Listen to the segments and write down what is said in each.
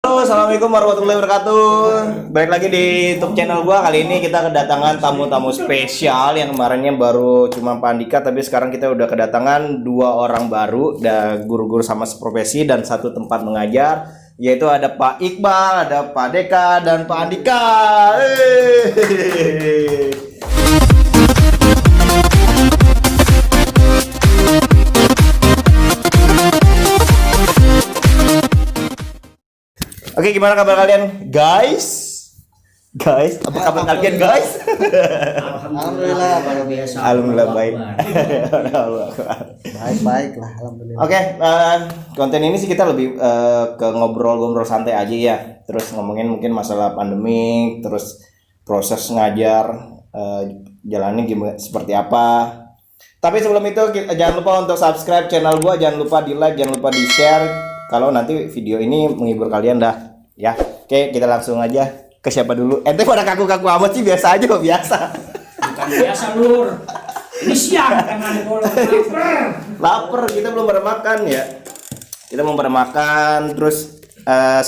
Halo, assalamualaikum warahmatullahi wabarakatuh. Balik lagi di YouTube channel gua. Kali ini kita kedatangan tamu-tamu spesial yang kemarinnya baru cuma Pak Andika, tapi sekarang kita udah kedatangan dua orang baru, ada guru-guru sama seprofesi dan satu tempat mengajar, yaitu ada Pak Iqbal, ada Pak Deka dan Pak Andika. Oke, gimana kabar kalian, guys? Apa kabar kalian, guys? Alhamdulillah, kalau biasa. Alhamdulillah baik. Baik lah, alhamdulillah. Oke, konten ini sih kita lebih ke ngobrol-ngobrol santai aja ya. Terus ngomongin mungkin masalah pandemi, terus proses ngajar, jalannya gimana, seperti apa. Tapi sebelum itu jangan lupa untuk subscribe channel gua, jangan lupa di like, jangan lupa di share. Kalau nanti video ini menghibur kalian dah, ya. Oke, kita langsung aja ke siapa dulu. Ente pada kaku-kaku amat sih, biasa aja kok, biasa. Bukan biasa, Lur. Ini siang kan ada Lapar, kita belum pada makan ya. Kita mau pada makan, terus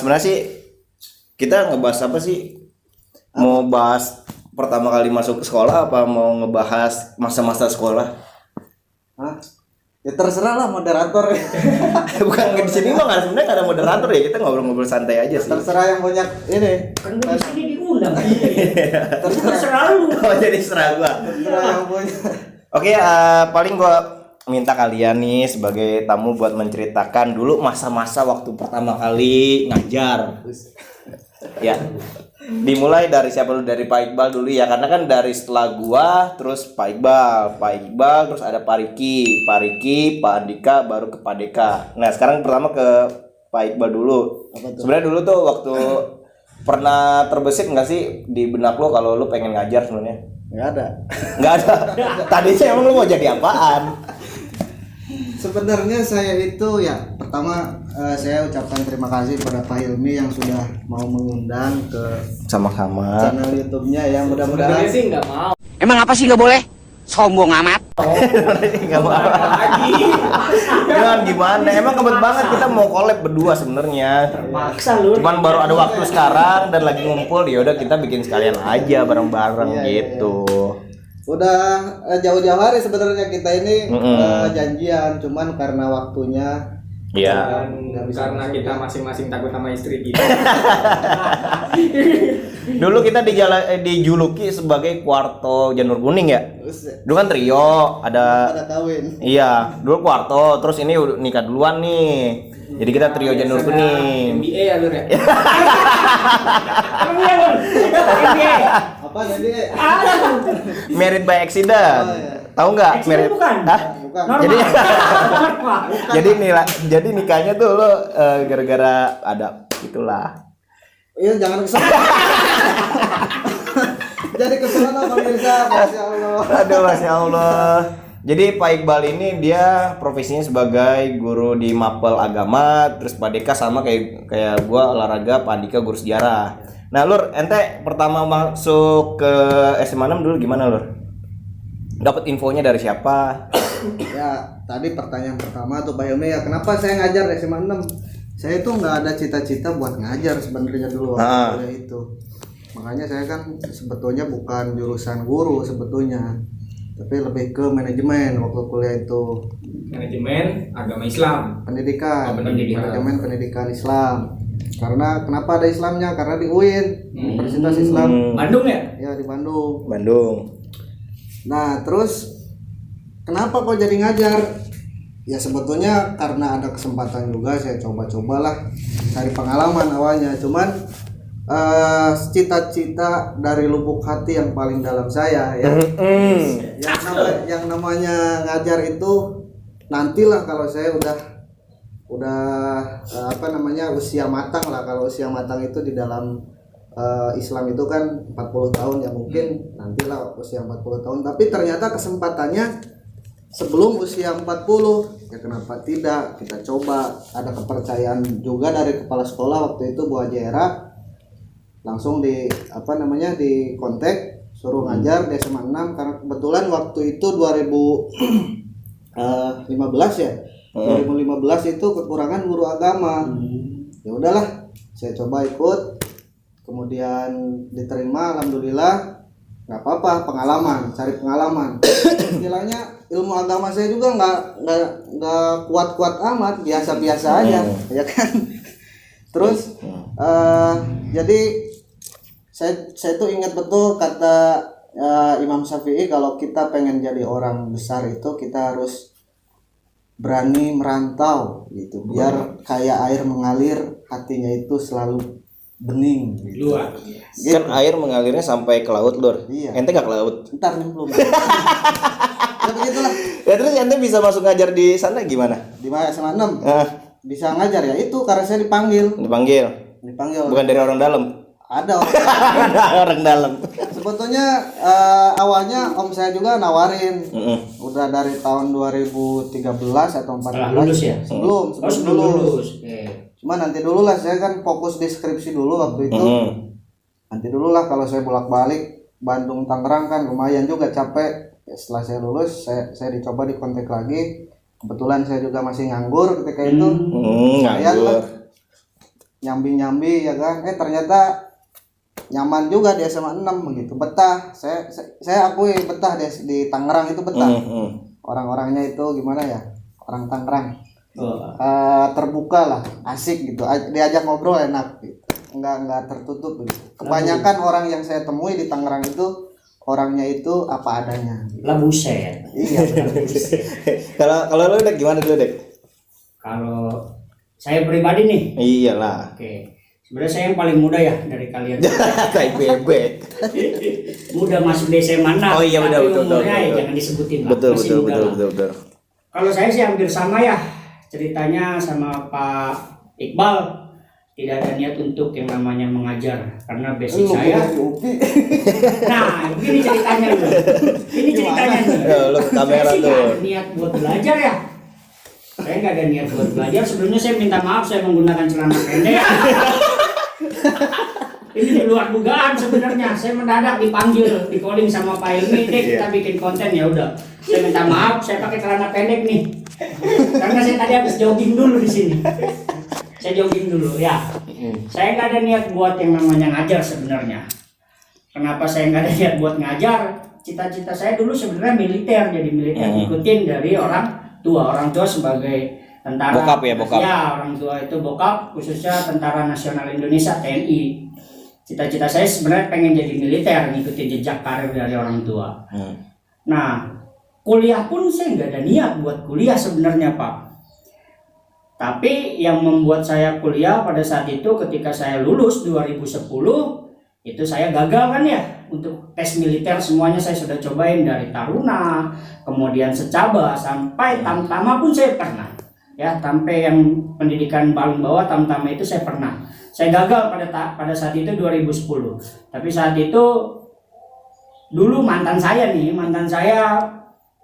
sebenarnya sih kita ngebahas apa sih? Mau bahas pertama kali masuk ke sekolah apa mau ngebahas masa-masa sekolah? Hah? Ya terserah lah moderator. Bukan di sini mah kan sebenarnya nggak ada moderator ya, kita ngobrol-ngobrol santai aja sih. Terserah yang banyak ini. Kan di sini diundang. Terserah lu. Oh, jadi serah gua. Terserah yang punya. Oke, paling gua minta kalian nih sebagai tamu buat menceritakan dulu masa-masa waktu pertama kali ngajar. Ya. Dimulai dari siapa dulu? Dari Pak Iqbal dulu ya, karena kan dari setelah gua terus Pak Iqbal terus ada Pak Riki, Pak Andika, baru ke Pak Deka. Nah sekarang pertama ke Pak Iqbal dulu. Sebenarnya dulu tuh waktu pernah terbesit nggak sih di benak lo kalau lo pengen ngajar sebenarnya? Nggak ada. Tadinya emang lo mau jadi apaan? Sebenarnya saya itu ya pertama saya ucapkan terima kasih pada Pak Hilmi yang sudah mau mengundang ke Sama-sama. channel YouTube-nya yang mudah-mudahan Sebenarnya sih nggak mau. Emang apa sih nggak boleh? Sombong amat. Nggak mau lagi. Gimana? Emang kebet banget kita mau collab berdua sebenarnya. Maksa lu. Cuman baru ada waktu sekarang dan lagi ngumpul, ya udah kita bikin sekalian aja bareng-bareng gitu. udah jauh-jauh hari sebenarnya kita ini janjian, cuman karena waktunya Iya. Karena kita masing-masing takut sama istri kita. Dulu kita dijuluki sebagai Kuarto Janur Kuning ya. Dulu kan trio, ada kawin. iya, dulu Kuarto, terus ini udah nikah duluan nih. Jadi kita trio Janur Kuning. MBA ya, Lur ya. MBA, Lur. MBA. Apa jadi? Married by accident. Oh, iya. Tahu nggak? Accident bukan? Hah? Bukan. Jadi jadi nikahnya tuh lo gara-gara ada itulah. Iya, jangan kesana. Jadi kesana pemirsa, Masya Allah. Aduh, Masya Allah. Jadi Pak Iqbal ini dia profesinya sebagai guru di mapel agama, terus Pak Deka sama kayak gua olahraga, Pak Andika guru sejarah. Nah, Lur, ente pertama masuk ke SMA 6 dulu gimana, Lur? Dapat infonya dari siapa? Ya, tadi pertanyaan pertama tuh Pak Hilmi ya, kenapa saya ngajar SMA 6? Saya itu nggak ada cita-cita buat ngajar sebenarnya dulu waktu kuliah itu. Makanya saya kan sebetulnya bukan jurusan guru sebetulnya, tapi lebih ke manajemen waktu kuliah itu. Manajemen agama Islam. Pendidikan, Oh, pendidikan. manajemen pendidikan Islam. Karena kenapa ada Islamnya? Karena di UIN, Universitas Islam. Bandung ya? Ya, di Bandung. Nah, terus kenapa kok jadi ngajar? Ya sebetulnya karena ada kesempatan juga, saya coba-cobalah cari pengalaman awalnya. Cuman cita-cita dari lubuk hati yang paling dalam saya ya. Yang namanya ngajar itu nantilah kalau saya udah usia matang lah. Kalau usia matang itu di dalam Islam itu kan 40 tahun ya, mungkin nantilah usia 40 tahun. Tapi ternyata kesempatannya sebelum usia 40, ya kenapa tidak kita coba. Ada kepercayaan juga dari kepala sekolah waktu itu, Bu Haji Era, langsung di kontak suruh ngajar di SMA 6 karena kebetulan waktu itu 2015 ya. 2015 itu kekurangan guru agama. Ya udahlah, Saya coba ikut, kemudian diterima, alhamdulillah. Nggak apa-apa, pengalaman, cari pengalaman. Istilahnya ilmu agama saya juga nggak kuat-kuat amat, biasa-biasa aja, ya kan. Terus jadi saya tuh ingat betul kata Imam Syafi'i, kalau kita pengen jadi orang besar itu kita harus berani merantau gitu, biar kayak air mengalir hatinya itu selalu bening gitu. Luar. Kan air mengalirnya sampai ke laut, Lur. Iya. Ente nggak ke laut. Ntar nyemplung. Ya begitulah. Ya terus ente bisa masuk ngajar di sana gimana? Di mana SMA 6 Ah, bisa ngajar ya itu karena saya dipanggil. dipanggil. Bukan dari orang dalam. Ada orang. Ada orang dalam. Sebetulnya awalnya om saya juga nawarin. Mm-mm. Udah dari tahun 2013 atau 14. Setelah lulus ya? Sebelum Sebelum lulus. lulus. Oke. Cuma nanti dulu lah, saya kan fokus di skripsi dulu waktu itu. Nanti dulu lah, kalau saya bolak-balik Bandung Tangerang kan lumayan juga capek. Ya, setelah saya lulus saya dicoba di kontak lagi. Kebetulan saya juga masih nganggur ketika itu. Lumayan lah, Nganggur. nyambi ya kan. Ternyata nyaman juga di SMA 6 begitu. Betah. Saya akui betah di Tangerang itu betah. Orang-orangnya itu gimana ya? Orang Tangerang. Terbuka lah, asik gitu, diajak ngobrol enak gitu, nggak tertutup gitu. Kebanyakan orang yang saya temui di Tangerang itu orangnya itu apa adanya gitu. Lah buset. Iya benar. Kalau lu Dek gimana dulu, Dek? Kalau saya pribadi nih, Iyalah. oke. Sebenarnya saya yang paling muda ya dari kalian. Kayak bebek. Muda masuk di SMA 6. Oh iya, tapi betul, betul, umurnya betul. ya jangan disebutin lah. Betul, Masih betul, muda betul, lah. betul, betul. Kalau saya sih hampir sama ya ceritanya sama Pak Iqbal. Tidak ada niat untuk yang namanya mengajar karena basic saya. Nah, begini ceritanya loh. Ini ceritanya nih. Ya, lu ke kamera Saya sih nggak tuh. ada niat buat belajar ya. Saya nggak ada niat buat belajar. Sebelumnya saya minta maaf saya menggunakan celana pendek. Ini di luar dugaan sebenarnya. Saya mendadak dipanggil, di calling sama Pak Ilmi, Dek, kita bikin konten ya udah. Saya minta maaf, saya pakai celana pendek nih. Karena saya tadi habis jogging dulu di sini. Saya jogging dulu ya. Saya nggak ada niat buat yang namanya ngajar sebenarnya. Kenapa saya nggak ada niat buat ngajar? Cita-cita saya dulu sebenarnya militer, jadi militer ikutin dari orang tua sebagai tentara. Bokap ya, bokap. Ya, orang tua itu bokap, khususnya Tentara Nasional Indonesia TNI. Cita-cita saya sebenarnya pengen jadi militer, ngikutin jejak karir dari orang tua. Nah, kuliah pun saya nggak ada niat buat kuliah sebenarnya, Pak. Tapi yang membuat saya kuliah pada saat itu ketika saya lulus 2010, itu saya gagal kan ya untuk tes militer, semuanya saya sudah cobain dari Taruna, kemudian Secaba sampai Tamtama pun saya pernah. Ya, sampai yang pendidikan paling bawah Tamtama itu saya pernah. Saya gagal pada saat itu 2010. Tapi saat itu dulu mantan saya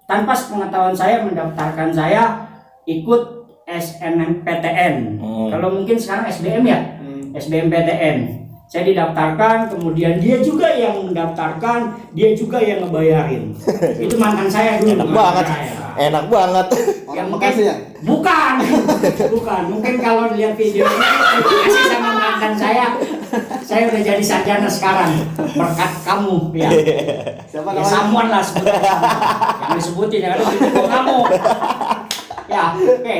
tanpa sepengetahuan saya mendaftarkan saya ikut SNMPTN. Kalau mungkin sekarang SBM ya, SBMPTN. Saya didaftarkan, kemudian dia juga yang mendaftarkan, dia juga yang ngebayarin. Itu mantan saya dulu. Enak banget. Enak banget. Orang Bekasi ya? Bukan. Mungkin kalau lihat video ini terima kasih sama mantan saya udah jadi sarjana sekarang berkat kamu ya. Siapa Ya namanya? samuan lah sebutin. Jangan disebutin ya, kalau itu kamu. Ya, oke.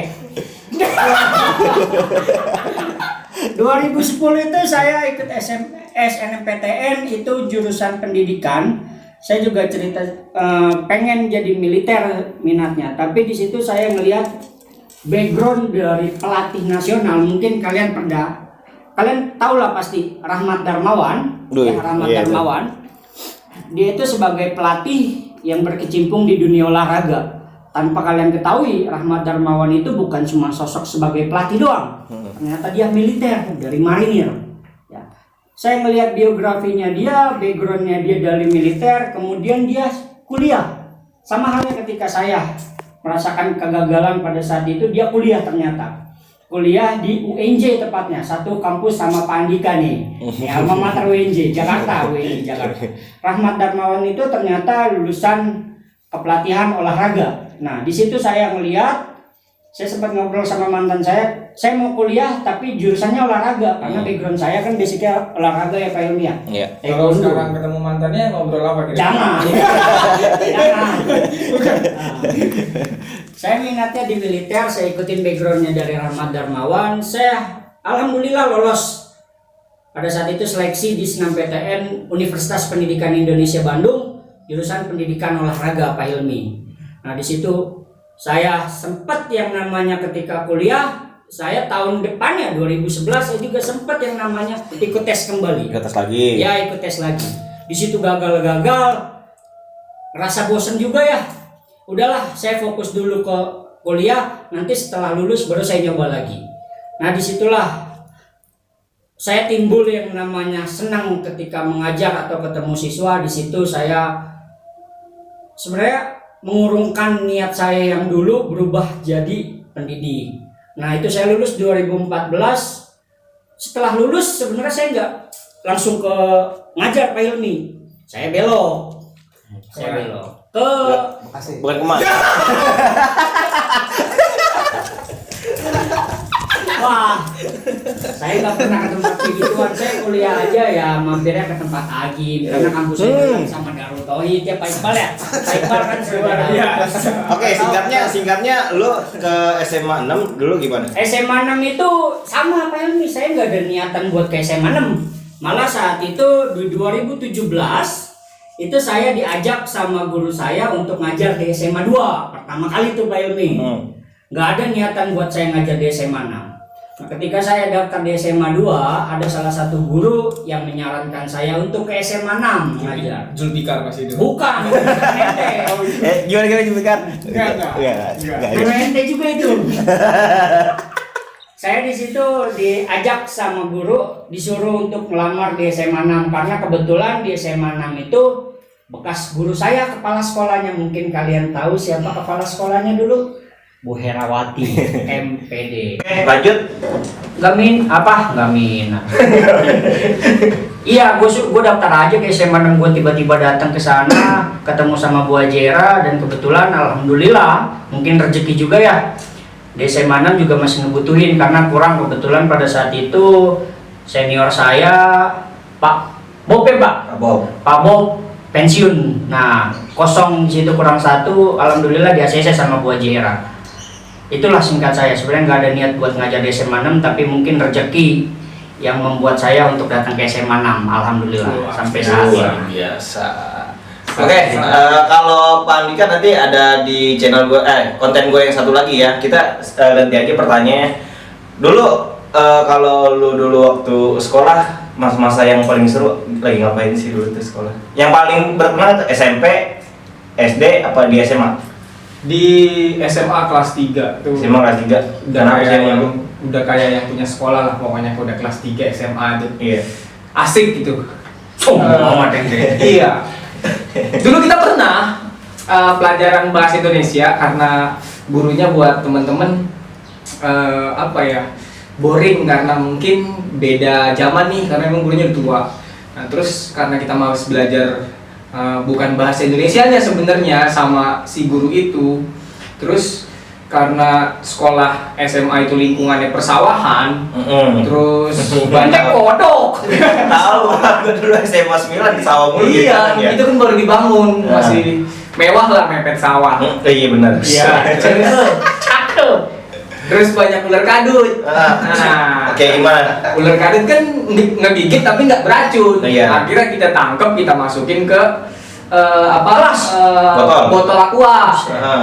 2010 itu saya ikut SNMPTN, itu jurusan pendidikan. Saya juga cerita pengen jadi militer minatnya, tapi di situ saya ngelihat background dari pelatih nasional. Mungkin kalian tahu lah pasti Rahmat Darmawan. Rahmat Darmawan. Dia itu sebagai pelatih yang berkecimpung di dunia olahraga. Tanpa kalian ketahui, Rahmat Darmawan itu bukan cuma sosok sebagai pelatih doang. Ternyata dia militer dari marinir. Ya. Saya melihat biografinya dia, backgroundnya dia dari militer, kemudian dia kuliah. Sama halnya ketika saya merasakan kegagalan pada saat itu, dia kuliah ternyata. Kuliah di UNJ tepatnya, satu kampus sama Pak Andika nih. Alma mater UNJ, Jakarta. Rahmat Darmawan itu ternyata lulusan kepelatihan olahraga. Nah, di situ saya melihat saya sempat ngobrol sama mantan saya mau kuliah tapi jurusannya olahraga karena background saya kan basicnya olahraga ya Pak Ilmi ya. Iya. Kalau sekarang ketemu mantannya ngobrol apa kira-kira? Jangan. Jangan. Saya minatnya di militer, saya ikutin backgroundnya dari Rahmat Darmawan. Saya alhamdulillah lolos. Pada saat itu seleksi di SNMPTN Universitas Pendidikan Indonesia Bandung, jurusan pendidikan olahraga Pak Ilmi. Nah di situ saya sempat yang namanya ketika kuliah, saya tahun depannya 2011 saya juga sempat yang namanya ikut tes kembali. Ikut tes lagi. Ya ikut tes lagi. Di situ gagal, rasa bosen juga ya. Udahlah, saya fokus dulu ke kuliah. Nanti setelah lulus baru saya nyoba lagi. Nah disitulah saya timbul yang namanya senang ketika mengajar atau ketemu siswa. Di situ saya sebenarnya mengurungkan niat saya yang dulu berubah jadi pendidik. Nah itu saya lulus 2014. Setelah lulus sebenarnya saya nggak langsung ke ngajar Pak Ilmi. Saya belok ke Makasih. Bukan kemana? wah, saya nggak pernah ke tempat begituan. Saya kuliah aja ya mampirnya ke tempat Agim karena kampus saya kan sama Darul Tauhid ya Pak Iqbal ya. Pak Iqbal kan saudara. Oke, singkatnya lu ke SMA 6 dulu gimana? SMA 6 itu sama Pak Ilmi, saya nggak ada niatan buat ke SMA 6. Malah saat itu di 2017 itu saya diajak sama guru saya untuk ngajar di SMA 2 pertama kali tuh Pak Ilmi. Nggak ada niatan buat saya ngajar di SMA 6. Nah, ketika saya daftar di SMA 2 ada salah satu guru yang menyarankan saya untuk ke SMA 6 ngajar. Zulfikar masih itu. Bukan, ente. Gimana Jumikar? Enggak. Guru ente juga itu. Saya di situ diajak sama guru disuruh untuk melamar di SMA 6 karena kebetulan di SMA 6 itu bekas guru saya kepala sekolahnya. Mungkin kalian tahu siapa kepala sekolahnya dulu? Bu Herawati MPD. Lanjut. Gamin. Iya, gue daftar aja ke SMA 6. Gue tiba-tiba datang ke sana, ketemu sama Bu Ajera dan kebetulan alhamdulillah mungkin rezeki juga ya. Di SMA 6 juga masih ngebutuhin karena kurang kebetulan pada saat itu senior saya Pak Bob ya Pak. Pak Bob pensiun. Nah, kosong di situ kurang satu, alhamdulillah di ACC sama Bu Ajera. Itulah singkat saya, sebenarnya nggak ada niat buat ngajar di SMA 6 tapi mungkin rezeki yang membuat saya untuk datang ke SMA 6, alhamdulillah sampai saat ini. Biasa. Oke, kalau Pak Andika nanti ada di channel gue, konten gue yang satu lagi ya. Kita ganti aja pertanyaannya. Dulu kalau lu dulu waktu sekolah, masa-masa yang paling seru lagi ngapain sih dulu tuh sekolah? Yang paling berkenan tuh SMP, SD, apa di SMA? Di SMA kelas 3 tuh. SMA kelas 3. Udah kayak yang punya sekolah lah pokoknya. Udah kelas 3 SMA tuh. Iya. Asik gitu. Iya. Dulu kita pernah pelajaran bahasa Indonesia karena gurunya buat temen-temen boring karena mungkin beda zaman nih karena emang gurunya udah tua. Nah terus karena kita mau belajar bukan bahasa Indonesianya sebenarnya sama si guru itu. Terus karena sekolah SMA itu lingkungannya persawahan, terus banyak kodok. Tahu, gue dulu SMA 9 di sawah mulu gitu Iya, kan ya. itu kan baru dibangun, masih mewah lah mepet sawah. Iya benar. Iya, Cakep. terus banyak ular kadut. Nah, Oke, gimana? ular kadut kan ngegigit tapi nggak beracun. Iya. Akhirnya kita tangkap, kita masukin ke botol aqua.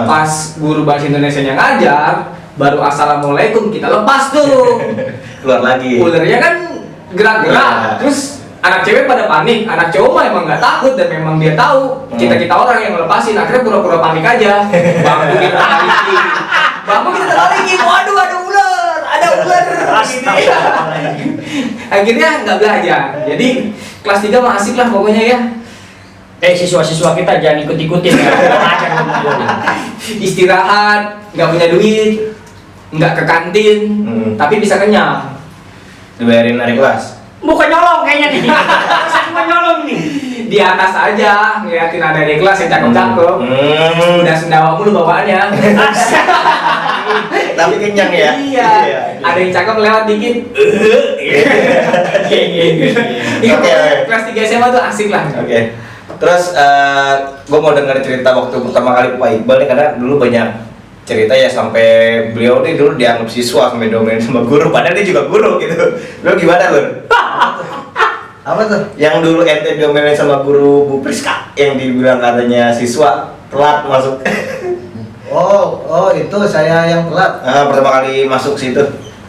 Pas guru bahasa Indonesianya ngajar, baru assalamualaikum kita lepas tuh. Keluar lagi. Ularnya kan gerak-gerak, Iya. terus anak cewek pada panik, anak cowok mah emang nggak takut dan memang dia tahu kita orang yang ngelepasin, akhirnya pura-pura panik aja. Bangku kita tarikin, waduh ada ular. Akhirnya nggak belajar. Jadi kelas 3 mah asik lah pokoknya ya. Siswa-siswa kita jangan ikut-ikutin ya. Istirahat, nggak punya duit, nggak ke kantin, tapi bisa kenyang. Dibayarin hari kelas. Bukan nyolong kayaknya nih. Bukan nyolong nih. Di atas aja ngeliatin ada di kelas yang cakep-cakep. Udah sendawa mulu bawaannya. Tapi kenyang ya. Iya. Ada yang cakep lewat dikit. Iya. Oke. Kelas 3 SMA tuh asik lah. Oke. Terus gue mau dengar cerita waktu pertama kali Pak Iqbal nih, karena dulu banyak cerita ya sampai beliau nih dulu dianggap siswa sampai domain sama guru, padahal dia juga guru gitu. Lu gimana, Lur? Apa tuh? Yang dulu ente diomelin sama guru Bu Priska yang dibilang katanya siswa telat masuk. Oh itu saya yang telat. Pertama kali masuk situ.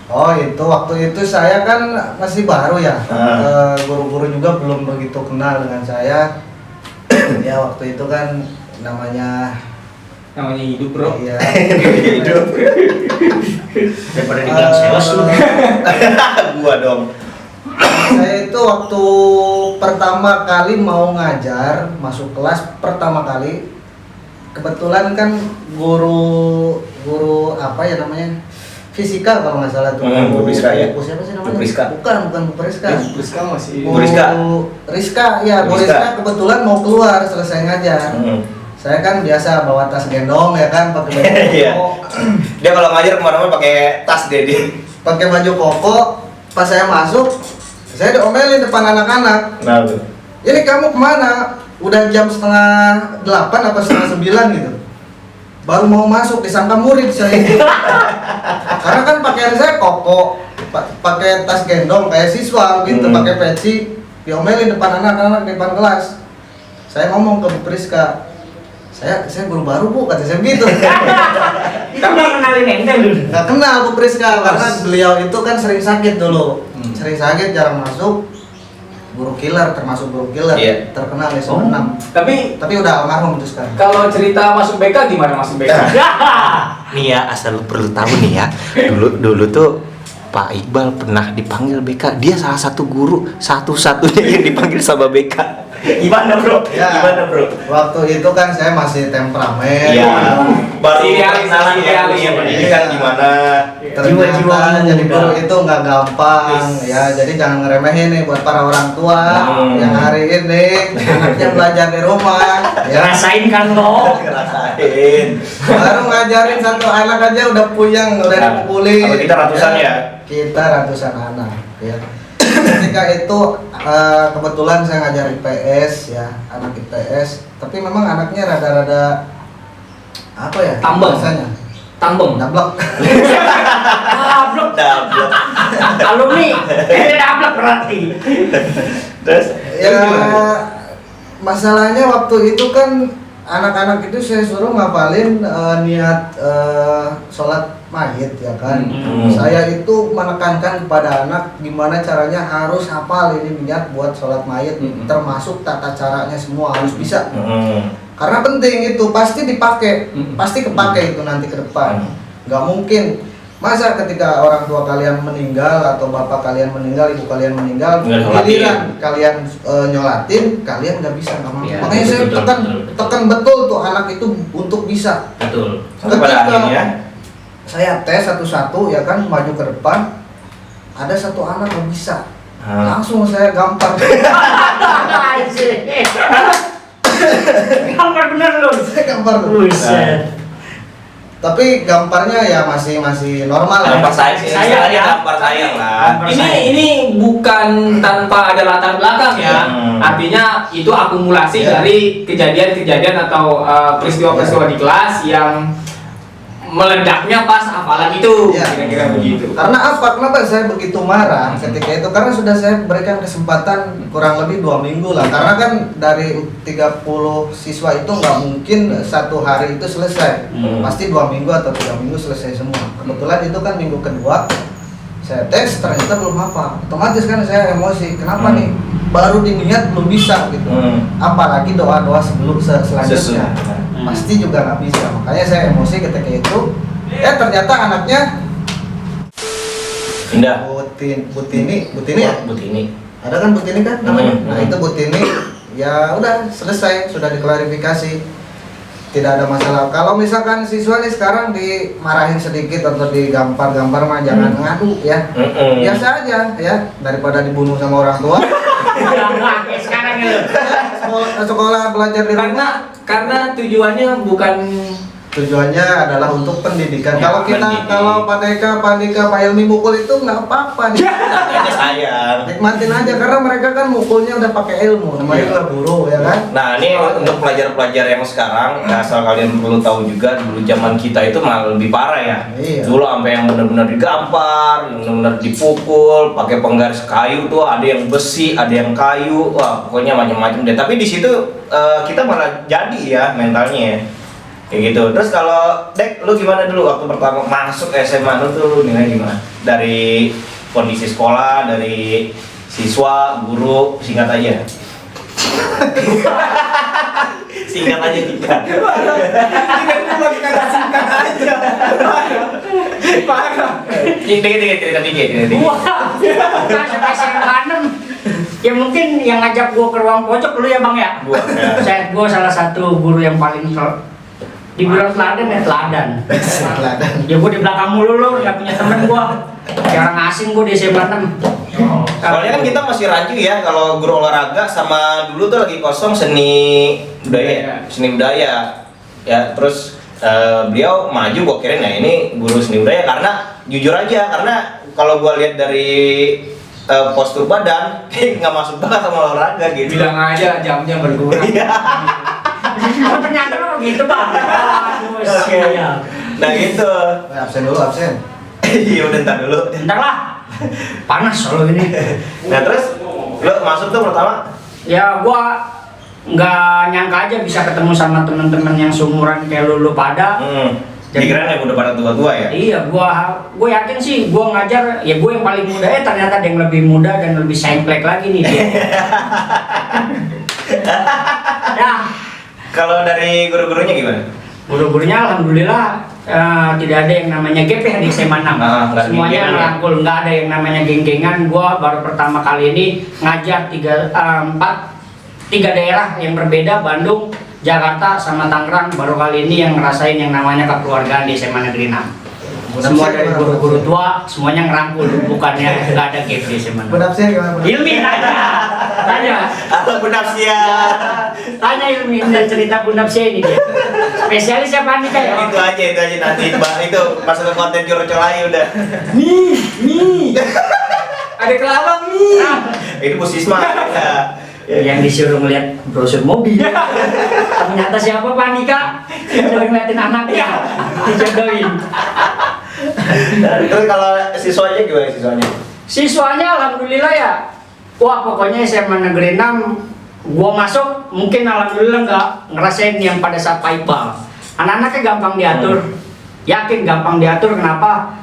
Oh itu waktu itu saya kan masih baru ya. Guru-guru juga belum begitu kenal dengan saya. Ya waktu itu kan namanya hidup, Bro. Iya. Hidup. Daripada dibilang sales lu. Gua dong. Saya itu waktu pertama kali mau ngajar, masuk kelas pertama kali, kebetulan kan guru apa ya namanya, fisika kalau nggak salah tuh. Bu Priska ya? Bu siapa sih namanya? Bu Priska. Bukan Bu Priska. Priska masih. Bu Rizka. Rizka, ya Bu Bu Rizka. Rizka kebetulan mau keluar selesai ngajar. Saya kan biasa bawa tas gendong ya kan, pakai baju Iya. koko. Dia kalau ngajar kemana-mana pakai tas dia. Pakai baju koko. Pas saya masuk, saya diomelin depan anak-anak. Nah, tuh. Ini kamu kemana? Udah jam 7:30 apa 8:30 gitu. Baru mau masuk disangka murid saya. Karena kan pakaian saya koko, pakai tas gendong kayak siswa gitu, pakai peci, diomelin depan anak-anak depan kelas. Saya ngomong ke Bu Priska, saya guru baru Bu, kata saya begitu. Kita nggak kenalin ente lu. Nggak kenal Bu Priska karena beliau itu kan sering sakit dulu, sering sakit jarang masuk. Guru killer, termasuk guru killer, Iya. terkenal ya 96. Tapi Udah almarhum itu sekarang. kalau cerita masuk BK gimana masuk BK? Nih ya, asal lu perlu tahu nih ya. Dulu tuh Pak Iqbal pernah dipanggil BK. Dia salah satu guru satu-satunya yang dipanggil sama BK. Gimana, Bro? Ya. Gimana, Bro? Waktu itu kan saya masih temperamen. Iya. Baru Idealis, kenalan idealis. ya pendidikan gimana. Jiwa-jiwa Ternyata jadi muda. guru itu nggak gampang ya, jadi jangan ngeremehin nih buat para orang tua yang hari ini anaknya belajar di rumah ya, Rasain kan lo. Ngerasain. baru ngajarin satu anak aja udah puyeng, udah Nah, dipukulin. kalau kita ratusan ya? Kita ratusan anak ya. Ketika itu kebetulan saya ngajar IPS ya, anak IPS, tapi memang anaknya rada-rada apa ya Tambeng. rasanya Tambeng. dablek. Dablek. Dablek. Alumni. Dablek berarti. Terus Ya masalahnya waktu itu kan anak-anak itu saya suruh ngapalin niat sholat mayit ya kan. Saya itu menekankan kepada anak gimana caranya harus hafal ini niat buat sholat mayit, termasuk tata caranya semua harus bisa. Karena penting itu, pasti dipakai, pasti kepake itu nanti ke depan. Nggak mungkin masa ketika orang tua kalian meninggal atau bapak kalian meninggal, ibu kalian meninggal, Nggak nyolatin. giliran kalian nyolatin, kalian nggak bisa, nggak mampu. Iya, Makanya saya betul, tekan betul. tekan betul tuh anak itu untuk bisa. Betul. sampai pada akhirnya Saya tes satu-satu ya kan, maju ke depan, ada satu anak nggak bisa, langsung saya gampar. Gambar bener lu. Saya gampar tuh. Buset. Tapi gamparnya ya masih normal lah. gampar sayang sih. Sayang Istilahnya ya. gampar sayang lah. Ini bukan tanpa ada latar belakang ya. Artinya itu akumulasi Ya. dari kejadian-kejadian atau peristiwa-peristiwa di kelas yang meledaknya pas hafalan itu, Ya. kira-kira begitu. Karena apa? Kenapa saya begitu marah ketika itu? Karena sudah saya berikan kesempatan kurang lebih 2 minggu lah. Karena kan dari 30 siswa itu nggak mungkin satu hari itu selesai. Pasti 2 minggu atau 3 minggu selesai semua. Kebetulan itu kan minggu kedua saya tes, ternyata belum hafal. Otomatis kan saya emosi. Kenapa nih? Baru diniat belum bisa gitu. Apalagi doa-doa selanjutnya. Pasti juga nggak bisa. Makanya saya emosi ketika itu. Ternyata anaknya Indah. Butini ya? Butini. Ada kan Butini kan namanya? Hmm. Nah itu Butini, ya udah selesai, sudah diklarifikasi, tidak ada masalah. Kalau misalkan siswa nih sekarang dimarahin sedikit atau digampar-gampar mah jangan ngadu ya, biasa aja ya, daripada dibunuh sama orang tua. Kayak sekarang ya lu. Sekolah belajar di rumah. Karena tujuannya bukan tujuannya adalah untuk pendidikan. Ya, Kalau kita pendidik. kalau Pak Deka, Pak Dika, Pak Helmi mukul itu nggak apa-apa nih. Katanya sayang. Nikmatin aja karena mereka kan mukulnya udah pakai ilmu, namanya Iya. juga guru ya kan. Nah ini untuk pelajar-pelajar yang sekarang, nah, asal kalian perlu tahu juga dulu zaman kita itu malah lebih parah ya. Iya. Dulu sampai yang benar-benar digampar, yang benar-benar dipukul, pakai penggaris kayu tuh, ada yang besi, ada yang kayu, wah pokoknya macam-macam deh. Tapi di situ kita malah jadi ya mentalnya ya. Kayak gitu. Terus kalau Dek, lu gimana dulu waktu pertama masuk SMA lu nilai gimana? Dari kondisi sekolah, dari siswa, guru, singkat aja. Singkat aja tiga. Tiga. Wah, kan sampai SMA 6. Ya mungkin yang ngajak gua ke ruang pojok dulu ya Bang ya. Gua salah satu guru yang paling dibilang teladan ya teladan. Teladan. Ya gua di belakang mulu lu, nggak punya temen gua. Kayak orang asing gua di SMA 6. Soalnya kan kita masih rancu ya kalau guru olahraga sama dulu tuh lagi kosong seni budaya. Ya terus beliau maju gua kirain ya ini guru seni budaya karena jujur aja karena kalau gua lihat dari postur badan nggak masuk banget sama olahraga gitu. Bilang aja jamnya berkurang. Oh ternyata lo gitu Bang. Aduh, sial. Nah gitu. Absen dulu, absen. Iya udah ntar dulu. Bentar lah. Panas kalau ini. Nah terus lo masuk tuh pertama? Ya gua nggak nyangka aja bisa ketemu sama teman-teman yang seumuran kayak lu pada. Pikiran yang udah pada tua-tua ya? Iya, gua yakin sih gua ngajar ya gua yang paling muda ternyata ada yang lebih muda dan lebih sengklek lagi nih dia. Ya, Kalau dari guru-gurunya gimana? guru-gurunya alhamdulillah tidak ada yang namanya gap ya di SMA 6. Nggak Semuanya geng-gengan ya? merangkul, nggak ada yang namanya geng-gengan. Gua baru pertama kali ini ngajar tiga daerah yang berbeda, Bandung, Jakarta, sama Tangerang. Baru kali ini yang ngerasain yang namanya kekeluargaan di SMA Negeri 6. Semua dari guru-guru tua, semuanya ngerangkul, bukannya nggak ada gap di SMA 6. Penafsir gimana? Ilmi tanya, Apa penafsir? tanya Ilmi dan cerita Bunapsia ini dia. Spesialis siapa nih kayak? Itu aja nanti Mbak itu masuk ke konten curcol aja udah. Nih. Ada kelabang nih. Itu Bu Sisma. Ya. Yang disuruh ngeliat brosur mobil. Ternyata siapa Pak Andika? Suruh ngeliatin anaknya, dijodohin. Terus kalau siswanya gimana siswanya? Siswanya alhamdulillah ya. Wah pokoknya SMA Negeri 6 gua masuk mungkin alhamdulillah nggak ngerasain yang pada saat Pak Iqbal. Anak-anaknya gampang diatur. Yakin gampang diatur, kenapa?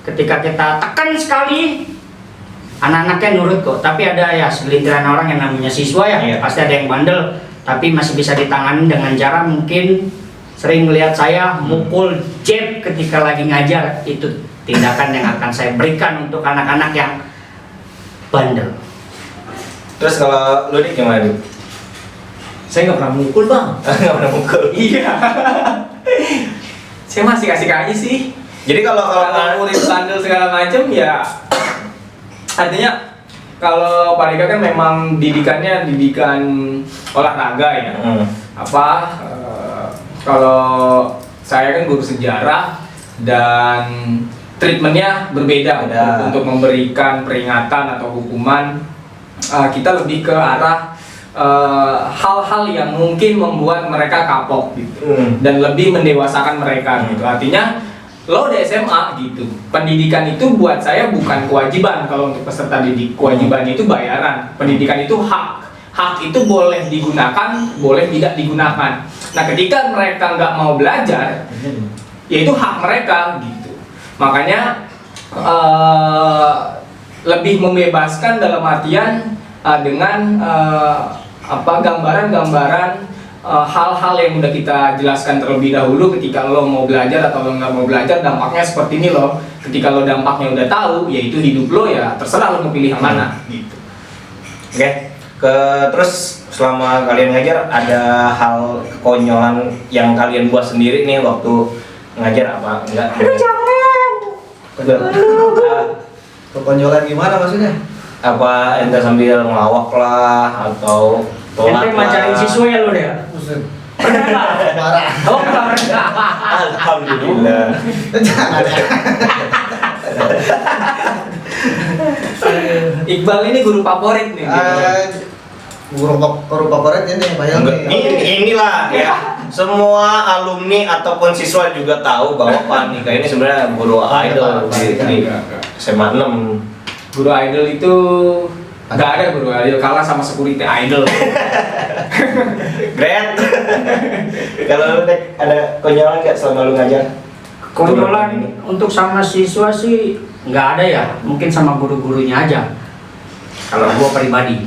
Ketika kita tekan sekali anak-anaknya nurut kok. Tapi ada ya segelintiran orang yang namanya siswa ya, Iya. pasti ada yang bandel. Tapi masih bisa ditangani dengan cara mungkin sering melihat saya mukul jab ketika lagi ngajar. Itu tindakan yang akan saya berikan untuk anak-anak yang bandel. Terus kalau lu nih gimana nih? Saya nggak pernah mukul bang. Nggak pernah mukul. Iya. Saya masih kasih aja sih. Jadi kalau Murid bandel segala macam ya. Artinya kalau Pak Dika kan memang didikannya didikan olahraga ya. Kalau saya kan guru sejarah dan treatmentnya berbeda untuk memberikan peringatan atau hukuman. Kita lebih ke arah hal-hal yang mungkin membuat mereka kapok gitu dan lebih mendewasakan mereka gitu. Artinya lo di SMA gitu, pendidikan itu buat saya bukan kewajiban. Kalau untuk peserta didik, kewajiban itu bayaran, pendidikan itu hak itu boleh digunakan, boleh tidak digunakan. Nah ketika mereka nggak mau belajar, ya itu hak mereka gitu. Makanya lebih membebaskan dalam artian dengan gambaran-gambaran hal-hal yang udah kita jelaskan terlebih dahulu. Ketika lo mau belajar atau lo nggak mau belajar, dampaknya seperti ini loh. Ketika lo dampaknya udah tahu, yaitu hidup lo, ya terserah lo mau pilih yang mana gitu. Oke. Terus selama kalian ngajar ada hal kekonyolan yang kalian buat sendiri nih waktu ngajar apa enggak? Kekonyolan gimana maksudnya? Apa ente sambil ngelawak lah atau tolak Ente ngajarin siswa ya lo deh. Parah. Oh, pernah. Alhamdulillah. Jangan. Iqbal ini guru favorit nih. Guru favorit ini Pak Enggak, Helmi. inilah ya. Semua alumni ataupun siswa juga tahu bahwa Pak Andika ini sebenarnya guru idol di SMA 6. Guru idol itu nggak ada guru idol, kalah sama security idol. Great. Kalau lu Dek, ada konyolan nggak selama lu ngajar? Konyolan untuk sama siswa sih nggak ada ya, mungkin sama guru-gurunya aja. Kalau gua pribadi.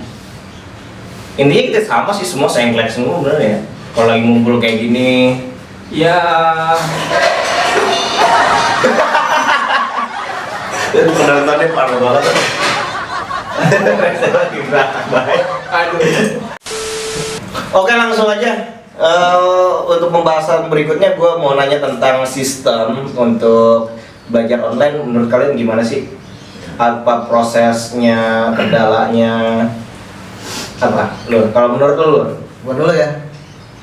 Intinya kita sama sih, semua sengklek semua bener ya. Kalau lagi ngumpul kayak gini, Ya, penontonnya parah banget. Saya lagi berantak banget. aduh. Oke, langsung aja. Untuk pembahasan berikutnya, gue mau nanya tentang sistem untuk belajar online. Menurut kalian gimana sih? Apa prosesnya, kendalanya? Apa? Lur, kalau menurut lu, Lur? Gua dulu ya.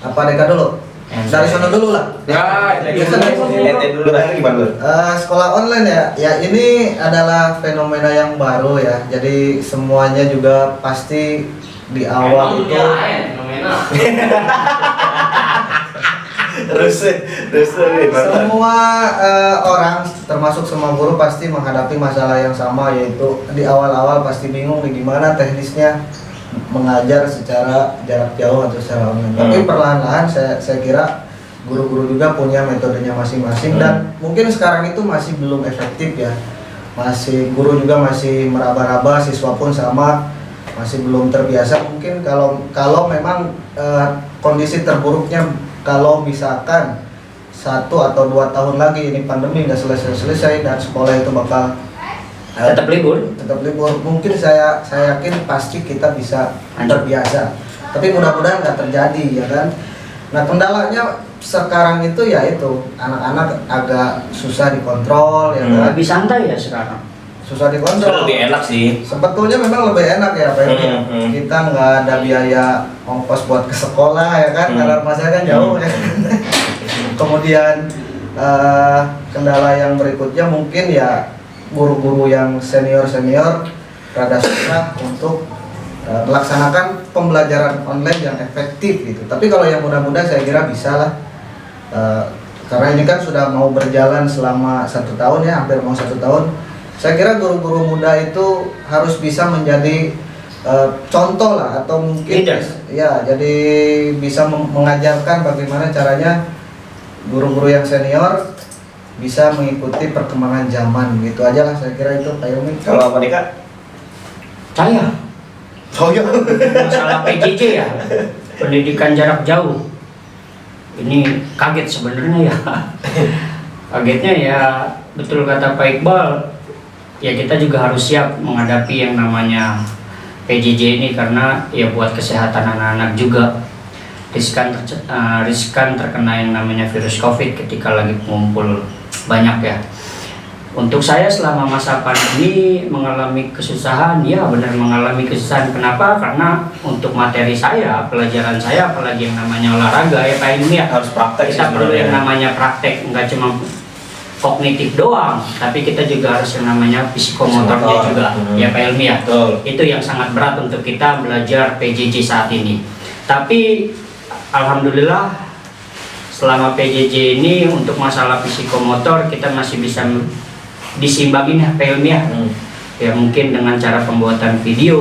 Apa Deka dulu? Dari sana dulu lah. Ya, Biasa dari sana. Ente dulu kan gimana, Lur? Sekolah online ya, ya ini adalah fenomena yang baru ya. Jadi semuanya juga pasti di awal itu Terus semua orang termasuk semua guru pasti menghadapi masalah yang sama, yaitu di awal-awal pasti bingung nih gimana teknisnya mengajar secara jarak jauh atau secara online. Tapi perlahan-lahan saya kira guru-guru juga punya metodenya masing-masing dan mungkin sekarang itu masih belum efektif ya. Masih guru juga masih meraba-raba, siswa pun sama, masih belum terbiasa. Mungkin kalau memang kondisi terburuknya kalau misalkan 1 atau 2 tahun lagi ini pandemi nggak selesai dan sekolah itu bakal Tetap libur. mungkin saya yakin pasti kita bisa terbiasa, tapi mudah-mudahan nggak terjadi ya kan. Nah, kendalanya sekarang itu ya itu anak-anak agak susah dikontrol ya kan, Lebih santai ya sekarang. susah dikontrol. lebih enak sih. Sebetulnya memang lebih enak ya Pak Edi. Kita nggak ada biaya ongkos buat ke sekolah ya kan, karena rumah saya kan jauh ya. Kemudian kendala yang berikutnya mungkin ya guru-guru yang senior rada susah untuk melaksanakan pembelajaran online yang efektif gitu. Tapi kalau yang muda-muda saya kira bisa lah, karena ini kan sudah mau berjalan selama 1 tahun ya, hampir mau 1 tahun. Saya kira guru-guru muda itu harus bisa menjadi contoh lah, atau mungkin ya jadi bisa mengajarkan bagaimana caranya guru-guru yang senior bisa mengikuti perkembangan zaman. Gitu aja lah saya kira itu Pak Yomi. Kalau apa nih, Kak? Saya Oh iya. masalah PJJ ya, pendidikan jarak jauh. Ini kaget sebenarnya ya. Kagetnya ya betul kata Pak Iqbal. Ya kita juga harus siap menghadapi yang namanya PJJ ini, karena ya buat kesehatan anak-anak juga riskan terkena yang namanya virus COVID ketika lagi mengumpul banyak ya. Untuk saya selama masa pandemi mengalami kesusahan, ya benar mengalami kesusahan. Kenapa? Karena untuk materi saya, pelajaran saya, apalagi yang namanya olahraga ya Pak Ilmi ya, Harus praktek kita perlu yang namanya praktek, nggak cuma kognitif doang, tapi kita juga harus yang namanya psikomotornya juga ya Pak Ilmi ya. Itu yang sangat berat untuk kita belajar PJJ saat ini. Tapi alhamdulillah selama PJJ ini untuk masalah psikomotor kita masih bisa disimbangin ya Pak Ilmi ya. Ya mungkin dengan cara pembuatan video,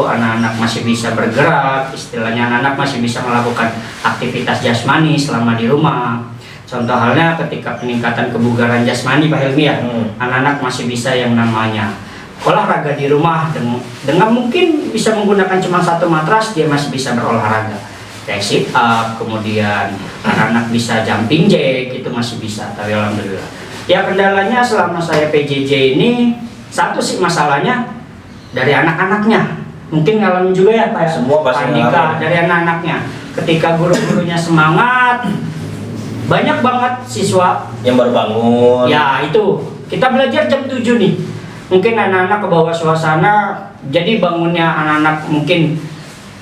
anak-anak masih bisa bergerak, istilahnya anak-anak masih bisa melakukan aktivitas jasmani selama di rumah. Contoh halnya ketika peningkatan kebugaran jasmani Pak Helmi ya, anak-anak masih bisa yang namanya olahraga di rumah dengan mungkin bisa menggunakan cuma 1 matras, dia masih bisa berolahraga. Kayak sit up, kemudian anak-anak bisa jumping jack, itu masih bisa, tapi alhamdulillah. Ya kendalanya selama saya PJJ ini, satu sih masalahnya dari anak-anaknya. Mungkin ngalamin juga ya Pak ya? Semua pasti Andika, ngalamin. dari anak-anaknya. Ketika guru-gurunya semangat, banyak banget siswa yang baru bangun. ya itu kita belajar jam 7 nih, mungkin anak-anak ke bawah suasana, jadi bangunnya anak-anak mungkin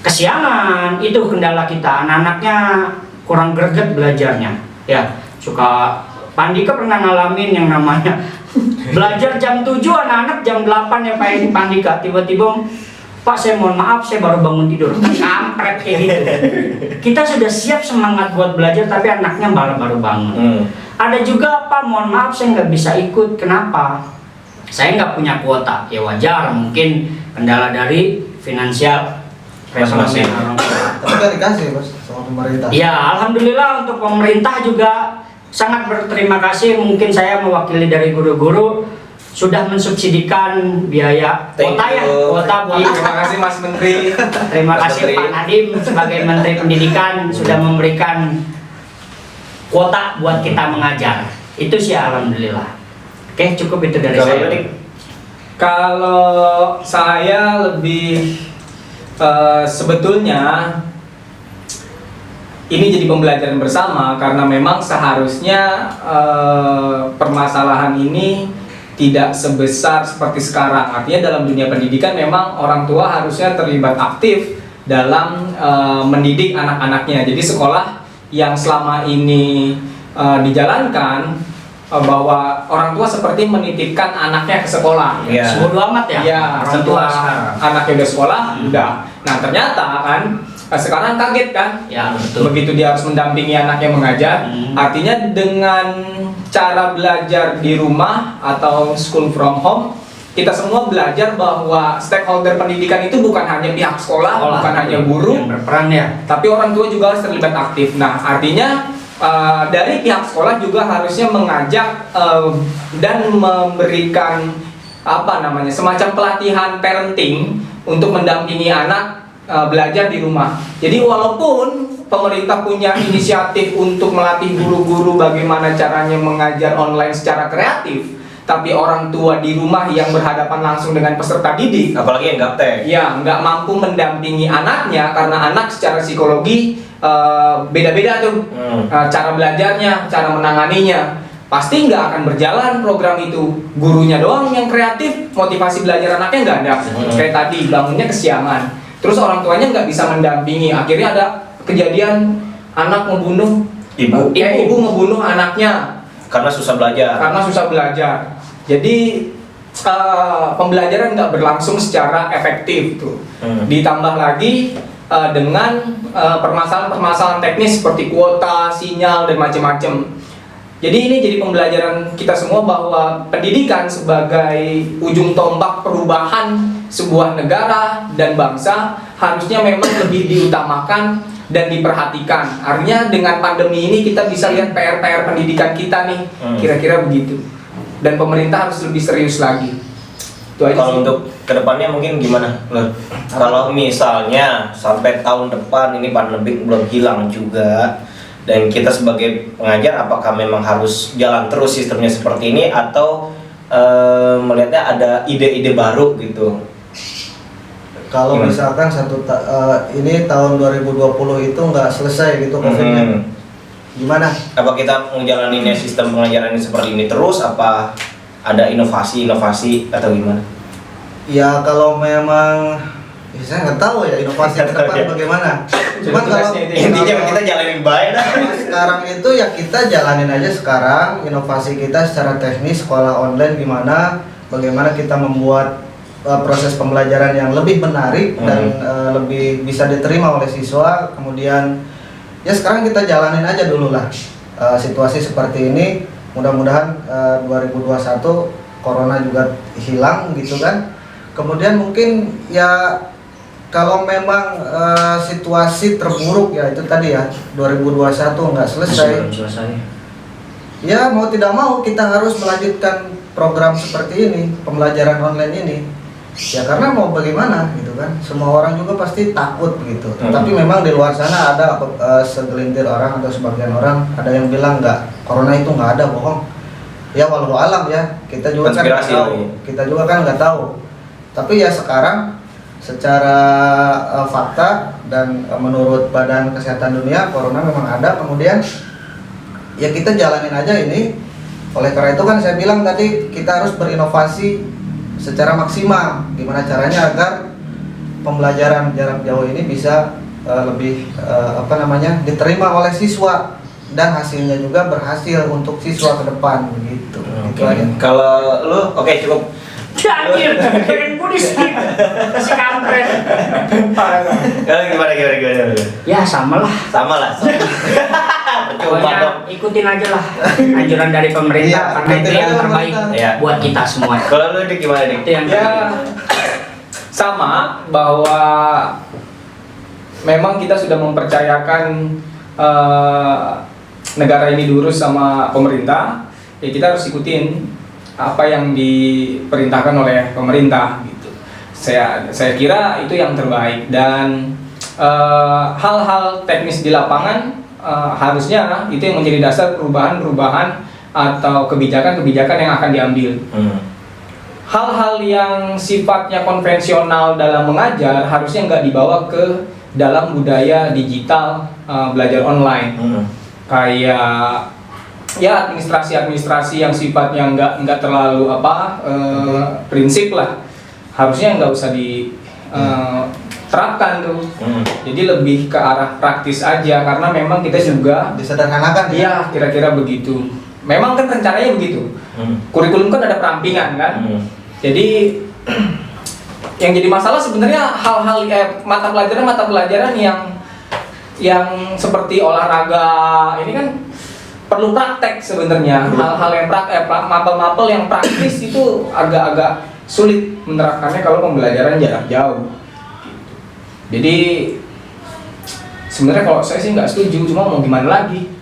kesiangan. Itu kendala kita, anak-anaknya kurang greget belajarnya. Ya, suka Pandika pernah ngalamin yang namanya belajar jam 7, anak-anak jam 8 ya Pak Pandika, tiba-tiba Pak saya mohon maaf saya baru bangun tidur. Kampret kayak gitu. Kita sudah siap semangat buat belajar tapi anaknya baru bangun. Ada juga Pak mohon maaf saya nggak bisa ikut. Kenapa? Saya nggak punya kuota. Ya wajar, mungkin kendala dari finansial Masing-masing. orang tua. Tapi kan dikasih Bos sama pemerintah. Ya alhamdulillah untuk pemerintah juga sangat berterima kasih. Mungkin saya mewakili dari guru-guru sudah mensubsidikan biaya Thank kuota ya, you. kuota buat Terima kasih Mas Menteri. terima Mas kasih Menteri. Pak Nadiem sebagai Menteri Pendidikan sudah memberikan kuota buat kita mengajar. Itu sih alhamdulillah. Oke, cukup itu dari Kalau saya. ini Kalau saya lebih sebetulnya ini jadi pembelajaran bersama karena memang seharusnya permasalahan ini tidak sebesar seperti sekarang. Artinya dalam dunia pendidikan memang orang tua harusnya terlibat aktif dalam mendidik anak-anaknya. Jadi sekolah yang selama ini dijalankan bahwa orang tua seperti menitipkan anaknya ke sekolah. Iya. Bodo amat ya. Ya, orang tua setelah sekarang. anaknya udah sekolah, udah. Nah ternyata kan sekarang kaget kan, Ya betul. begitu dia harus mendampingi anaknya mengajar. Artinya dengan cara belajar di rumah atau school from home, kita semua belajar bahwa stakeholder pendidikan itu bukan hanya pihak sekolah, bukan hanya guru, yang berperan ya. tapi orang tua juga harus terlibat aktif. Nah, artinya dari pihak sekolah juga harusnya mengajak dan memberikan semacam pelatihan parenting untuk mendampingi anak belajar di rumah. Jadi walaupun pemerintah punya inisiatif untuk melatih guru-guru bagaimana caranya mengajar online secara kreatif, tapi orang tua di rumah yang berhadapan langsung dengan peserta didik, apalagi yang gaptek. ya nggak mampu mendampingi anaknya karena anak secara psikologi beda-beda tuh cara belajarnya, cara menanganinya. Pasti nggak akan berjalan program itu. Gurunya doang yang kreatif, motivasi belajar anaknya nggak ada. Kayak tadi bangunnya kesiangan, terus orang tuanya nggak bisa mendampingi. Akhirnya ada kejadian anak membunuh Ibu. ibu ngebunuh anaknya Karena susah belajar. Jadi pembelajaran nggak berlangsung secara efektif tuh. Ditambah lagi dengan permasalahan-permasalahan teknis seperti kuota, sinyal dan macam-macam. Jadi ini jadi pembelajaran kita semua bahwa pendidikan sebagai ujung tombak perubahan sebuah negara dan bangsa harusnya memang lebih diutamakan dan diperhatikan. Artinya dengan pandemi ini kita bisa lihat PR-PR pendidikan kita nih, kira-kira begitu. Dan pemerintah harus lebih serius lagi. Itu aja Kalau sih. untuk kedepannya mungkin gimana? Kalau misalnya sampai tahun depan ini pandemi belum hilang juga, dan kita sebagai pengajar apakah memang harus jalan terus sistemnya seperti ini atau melihatnya ada ide-ide baru gitu? Kalau Gimana? misalkan ini tahun 2020 itu nggak selesai gitu COVID-nya, gimana? Apa kita ngejalaninnya sistem pengajaran ini seperti ini terus? Apa ada inovasi atau gimana? Ya kalau memang saya nggak tahu ya inovasi ke depan bagaimana. Cuman kalau Intinya kita jalanin baik dah. sekarang itu ya kita jalanin aja sekarang inovasi kita secara teknis sekolah online gimana, bagaimana kita membuat proses pembelajaran yang lebih menarik dan lebih bisa diterima oleh siswa. Kemudian ya sekarang kita jalanin aja dulu lah situasi seperti ini. Mudah-mudahan 2021 corona juga hilang gitu kan. Kemudian mungkin ya kalau memang situasi terburuk ya itu tadi ya 2021 nggak selesai. Ya mau tidak mau kita harus melanjutkan program seperti ini, pembelajaran online ini. Ya karena mau bagaimana gitu kan, semua orang juga pasti takut begitu. Tapi memang di luar sana ada segelintir orang atau sebagian orang ada yang bilang corona itu nggak ada, bohong. Ya walau alam ya, kita juga kan nggak Konspirasi tahu. lagi. Kita juga kan nggak tahu. Tapi ya sekarang secara fakta dan menurut Badan Kesehatan Dunia corona memang ada. Kemudian ya kita jalanin aja ini. Oleh karena itu kan saya bilang tadi kita harus berinovasi secara maksimal. Gimana caranya agar pembelajaran jarak jauh ini bisa lebih diterima oleh siswa dan hasilnya juga berhasil untuk siswa ke depan begitu. Itu aja. Kalau lu oke cukup. Anjir, pengen Buddhis gitu. Si kampret. Kalau gimana? Ya sama lah. Sama lah. Percuma dong. Pokoknya ikutin aja lah anjuran dari pemerintah Iya, karena itu ikutin yang aja terbaik pemerintah. Iya. buat kita semua. Kalau lu Dik gimana Dik? Itu yang Ya sama bahwa memang kita sudah mempercayakan negara ini diurus sama pemerintah, ya kita harus ikutin apa yang diperintahkan oleh pemerintah gitu. Saya kira itu yang terbaik dan hal-hal teknis di lapangan harusnya itu yang menjadi dasar perubahan-perubahan atau kebijakan-kebijakan yang akan diambil. Hal-hal yang sifatnya konvensional dalam mengajar harusnya nggak dibawa ke dalam budaya digital belajar online. Kayak ya administrasi yang sifatnya nggak terlalu prinsip lah, harusnya nggak usah diterapkan tuh. Jadi lebih ke arah praktis aja karena memang kita juga Disederhanakan ya. iya kira-kira begitu. Memang kan rencananya begitu. Kurikulum kan ada perampingan kan. Jadi yang jadi masalah sebenarnya hal-hal mata pelajaran yang seperti olahraga ini kan perlu praktek sebenarnya. Hal-hal yang mapel-mapel yang praktis itu agak-agak sulit menerapkannya kalau pembelajaran jarak jauh. Jadi sebenarnya kalau saya sih nggak setuju, cuma mau gimana lagi?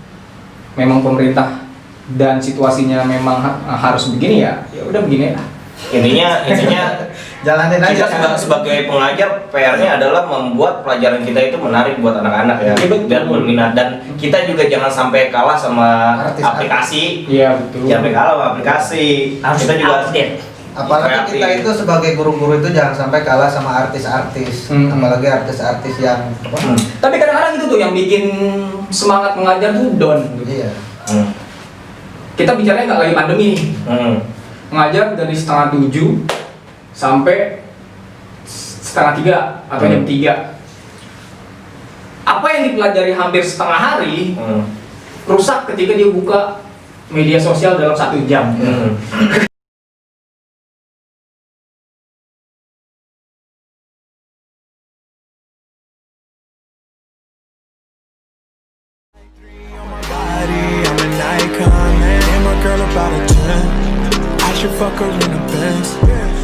Memang pemerintah dan situasinya memang harus begini ya udah begini lah. Intinya Jalanin aja. kita sebagai pengajar PR-nya adalah membuat pelajaran kita itu menarik buat anak-anak ya, Iya, betul. dan berminat, dan kita juga jangan sampai kalah sama aplikasi. Iya betul. Jangan sampai kalah sama aplikasi. Kita juga update. Apalagi kreatif. kita itu sebagai guru-guru itu jangan sampai kalah sama artis-artis. Apalagi artis-artis yang Tapi kadang-kadang itu tuh yang bikin semangat mengajar tuh down. Iya. Kita bicaranya nggak lagi pandemi nih. Mengajar dari 6:30 sampai 2:30 atau jam 3. Apa yang dipelajari hampir setengah hari rusak ketika dia buka media sosial dalam 1 jam. Body, I'm an icon, man. And my girl about a 10. I should fuck her in a Benz.